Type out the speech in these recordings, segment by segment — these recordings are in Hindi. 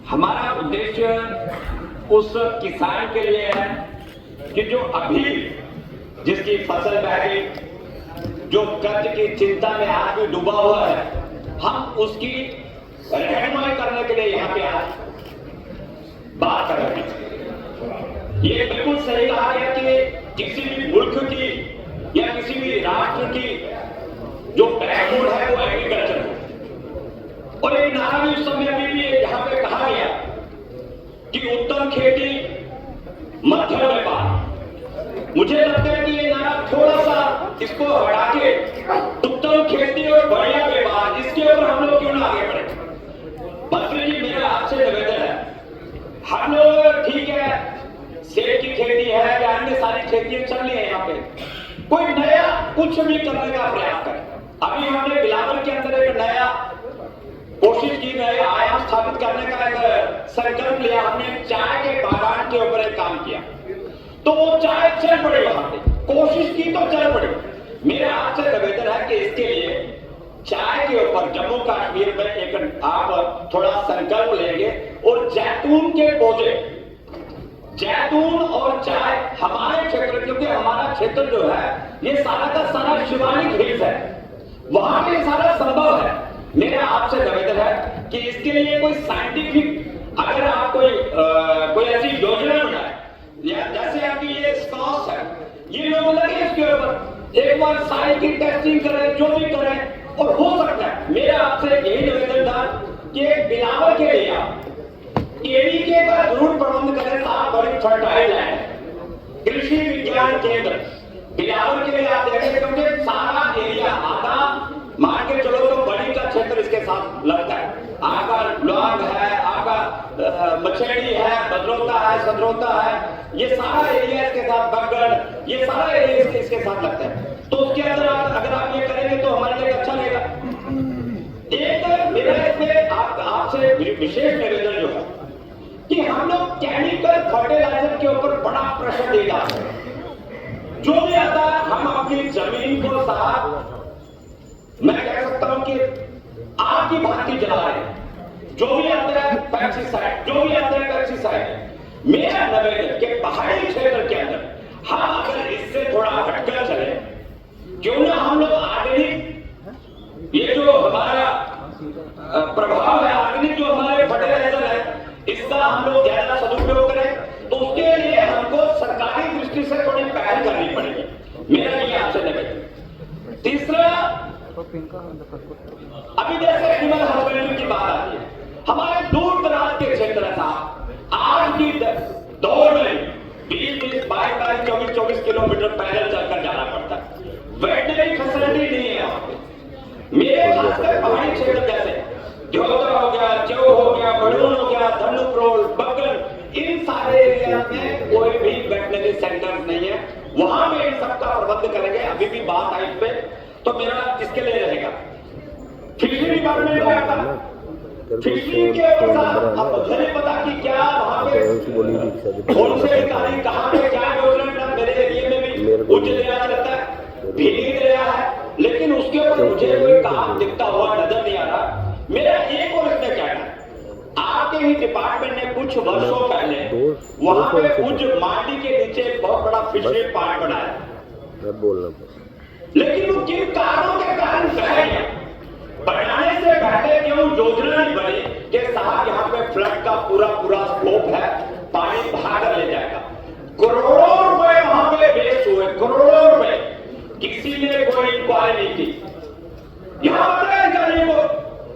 हमारा उद्देश्य उस किसान के लिए है कि जो अभी जिसकी फसल बह गई, जो कर्ज की चिंता में आज भी डूबा हुआ है, हम उसकी रहनुमाई करने के लिए यहाँ पे आज बात कर रहे हैं। ये बिल्कुल सही कहा गया कि किसी भी मुल्क की या किसी भी राष्ट्र की जो बैकबोन है वो एग्रीकल्चर है। और एक नारा भी उस समय अभी भी यहाँ पे कहा गया कि उत्तम खेती मध्यम व्यापार। मुझे लगता है कि ये नारा थोड़ा सा इसको हटा के उत्तम खेती और बढ़िया व्यापार, इसके ऊपर हम लोग क्यों ना आगे बढ़े। मंत्री जी, मेरा आपसे निवेदन है, हम लोग ठीक है सेब की खेती है या अन्य सारी खेतियां चल रही है, यहाँ पे कोई नया कुछ भी करने का प्रयास करें। अभी हमने बिलावल के अंदर एक नया कोशिश की, नए आयाम स्थापित करने का एक संकल्प लिया। हमने चाय के बागान के ऊपर एक काम किया, तो वो चाय चल पड़े, वहां पे कोशिश की तो चल पड़े। मेरा आपसे निवेदन है कि इसके लिए चाय के ऊपर जम्मू कश्मीर में एक आप थोड़ा संकल्प लेंगे और जैतून के पौधे, जैतून और चाय हमारे क्षेत्र, क्योंकि हमारा क्षेत्र जो है ये सारा का सारा शिवालिक हिल्स है, वहां पे सारा संभव है। मेरा आपसे निवेदन है कि इसके लिए कोई साइंटिफिक अगर आप कोई ऐसी योजना बनाए, या जैसे आपकी ये स्कॉच है, ये लोग लगे इसके ऊपर एक बार साइंस की टेस्टिंग करें, जो भी करें, और हो सकता है। मेरा आपसे यही निवेदन था कि बिलावल के लिए केवी का जरूर प्रबंध करें। साथ बड़ी फर्टाइल है कृषि विज्ञान केंद्र बिलावल के लिए आप देखें, क्योंकि सारा एरिया आधा मान के चलो तो बड़ी का क्षेत्र इसके साथ लगता है। आपका लौंग है, आपका मछली है, बदरौता है, सदरौता है, ये सारा एरिया इसके साथ, बगड़, ये सारा एरिया इसके साथ लगता है। तो उसके अंदर अगर आप ये करेंगे तो हमारे लिए अच्छा लगेगा। एक मेरा इसमें आपसे विशेष निवेदन जो है कि हम लोग केमिकल फर्टिलाइजर के ऊपर बड़ा प्रेशर दे रहे हैं। जो भी आता है हम अपनी जमीन को साफ, मैं कह सकता हूं कि आग की भांति जला रहे हैं। जो भी आता है पेस्टिसाइड, जो भी आता है पेस्टिसाइड। मेरा निवेदन कि पहाड़ी क्षेत्र के अंदर हम अगर इससे थोड़ा हटकर चले, क्यों ना हम लोग ऑर्गेनिक, ये जो हमारा प्रभाव है ऑर्गेनिक, जो हमारे फर्टिलाइजर है, इसका हम लोग ज्यादा सदुपयोग करें। तो उसके लिए हमको सरकारी दृष्टि से थोड़ी पहल करनी पड़ेगी। मेरा ये आपसे निवेदन। तीसरा, अभी जैसे एनिमल हस्बेंड्री की बात आती है, हमारे दूर दराज के क्षेत्र था, आज की दौर में 20-20, 22-22, 24-24 किलोमीटर पैदल चलकर जाना पड़ता है। वेटनरी फैसिलिटी नहीं है यहाँ पे। मेरे खासकर पहाड़ी क्षेत्र जैसे देवता हो गया, चौ हो गया, बड़ून हो गया, धनुप्रोल, बगल, इन सारे एरिया में कोई भी वेटनरी सेंटर नहीं है। वहां में इन सबका प्रबंध करेंगे। अभी भी बात आई इस पे, तो मेरा इसके लिए रहेगा फिशरी डिपार्टमेंट में आता, फिशरी के अनुसार अब मुझे नहीं पता कि क्या वहां पे कौन से अधिकारी कहां पे क्या योजना, मेरे एरिया में भी उच्च दरिया रहता है, भीगी दरिया है, लेकिन उसके ऊपर मुझे कोई काम दिखता हुआ नजर नहीं आ रहा। मेरा एक और इसमें कहना है, आपके ही डिपार्टमेंट ने कुछ वर्षों पहले वहां पे उच्च मांडी के नीचे एक बहुत बड़ा फिशरी पार्क बनाया, लेकिन वो किन कारणों के कारण बह गया। बनाने से पहले क्यों योजना नहीं बनी कि साहब यहाँ पे फ्लड का पूरा स्कोप है, पानी भाग ले जाएगा। करोड़ों रुपए वहां पे वेस्ट हुए, करोड़ों रुपए, किसी ने कोई इंक्वायरी नहीं की। यहाँ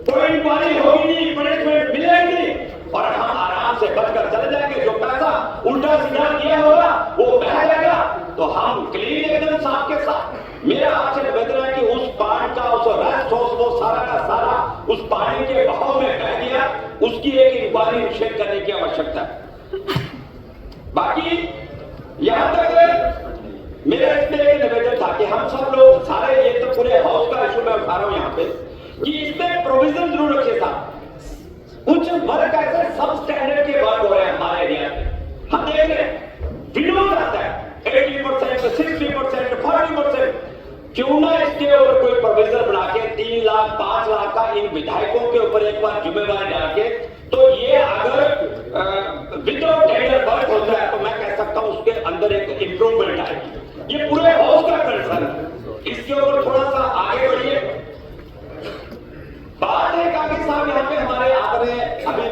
कोई इंक्वायरी होगी नहीं, पनिशमेंट मिलेगी और हम आराम से बचकर चले जाएंगे। जो पैसा उल्टा सीधा किया होगा वो बह जाएगा, तो हम क्लीन एकदम साफ के साथ। मेरा आपसे निवेदन है कि उस पानी का, उस रेस्ट हाउस, वो सारा का सारा उस पानी के बहाव में बह गया, उसकी एक इंक्वायरी निश्चित करने की आवश्यकता है। बाकी यहां तक मेरा इसमें एक निवेदन था कि हम सब लोग सारे, ये तो पूरे हाउस का इशू मैं उठा रहा हूं यहाँ पे, कि इसमें प्रोविजन जरूर रखे था। कुछ वर्क ऐसे सब स्टैंडर्ड के वर्क हो रहे हैं हमारे एरिया में, हम देख रहे हैं, विनोद आता है 80%, 60%, 40%। क्यों ना इसके ऊपर कोई प्रोविजन बना के 3 लाख 5 लाख का इन विधायकों के ऊपर एक बार जिम्मेवारी डाल के, तो ये अगर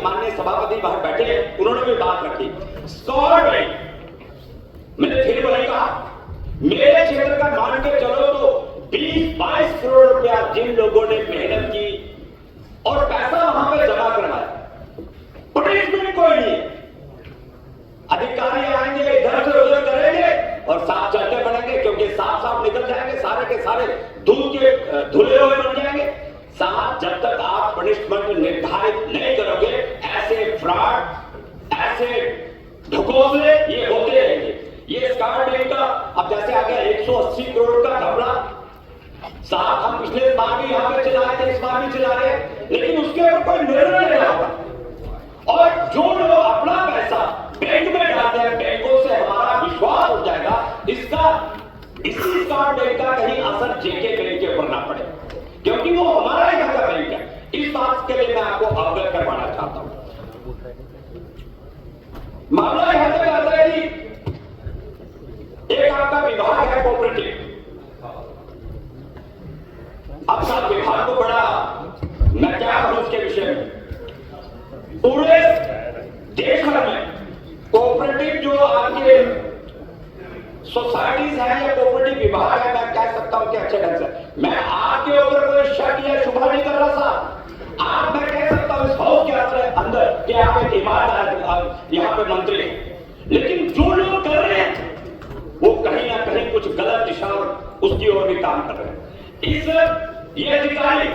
अभी माननीय सभापति बाहर बैठे हैं, उन्होंने भी बात रखी। स्कॉट में मैंने फिर वही कहा, मेरे क्षेत्र का मान के चलो तो 20-22 करोड़ रुपया जिन लोगों ने मेहनत की और पैसा वहां पे जमा करवाया, पनिशमेंट कोई नहीं है। अधिकारी आएंगे, इधर से उधर करेंगे और साफ चलते बनेंगे, क्योंकि साफ साफ निकल जाएंगे, सारे के सारे दूध के धुले हुए बन जाएंगे। साथ जब तक आप पनिशमेंट निर्धारित नहीं करोगे, ऐसे फ्रॉड, ऐसे ढकोसले ये होते रहेंगे। ये स्कॉट बैंक का अब जैसे आ गया 180 करोड़ का घपला, साहब हम पिछले बार भी यहां पे चला रहे थे, इस बार भी चला रहे हैं, लेकिन उसके ऊपर कोई निर्णय नहीं होगा। और जो लोग अपना पैसा बैंक में डालते हैं, बैंकों से हमारा विश्वास हो जाएगा, इसी स्कॉट बैंक का कहीं असर जेके बैंक के ऊपर ना पड़े, क्योंकि वो हमारा ही घर का बैंक है। इस बात के लिए मैं आपको अवगत करवाना चाहता हूं। मामला यहां तक आता है कि एक आपका विभाग है कोऑपरेटिव। अब साहब विभाग को बड़ा मैं क्या कहूं उसके विषय में, पूरे देश भर में कोऑपरेटिव जो आपके सोसाइटीज है या कोऑपरेटिव विभाग है, मैं कह सकता हूं कि अच्छे ढंग से, मैं आपके ऊपर कोई शक या शुभा नहीं कर रहा साहब। आप मैं कह सकता हूं इस हाउस के अंदर कि आप एक ईमानदार यहाँ पे मंत्री हैं, लेकिन जो लोग कर रहे हैं वो कहीं ना कहीं कुछ गलत दिशा उसकी ओर भी काम कर रहे हैं। ये अधिकारी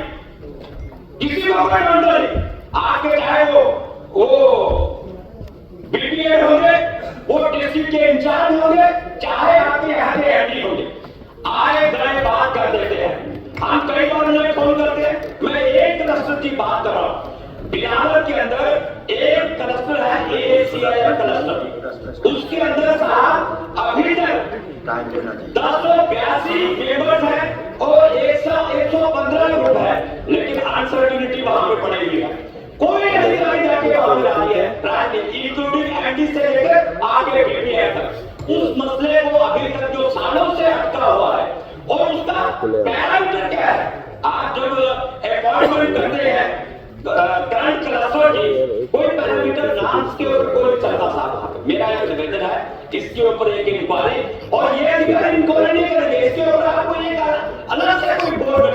किसी को मंडल आपके, चाहे वो बीडीए होंगे, वो डिस्ट्रिक्ट के इंचार्ज होंगे, चाहे आपके यहाँ के एमडी होंगे, आए गए बात कर देते हैं। हम कई बार उन्हें फोन करते हैं। मैं एक क्लस्टर की बात कर रहा हूं, बिलावर के अंदर एक क्लस्टर है ACIL क्लस्टर, उसके अंदर साहब अभी तक 1082 मेंबर्स हैं और 115 ग्रुप है, लेकिन अनसर्टिनिटी वहां पे पड़ी हुई है। कोई अधिकारी जाके वहां पे रही है, इंक्लूडिंग एमडी से लेकर आगे बीपीए तक, उस मसले को अभी तक जो सालों से अटका हुआ है, और उसका पैरामीटर क्या है। आप जब अपॉइंटमेंट करते हैं करंट क्लस्टर की, कोई पैरामीटर नाम के ऊपर कोई चलता साहब। मेरा एक निवेदन है, इसके ऊपर एक इंक्वायरी, और ये अधिकारी इंक्वायरी नहीं करेंगे, इसके ऊपर आपको ये अलग से कोई बोर्ड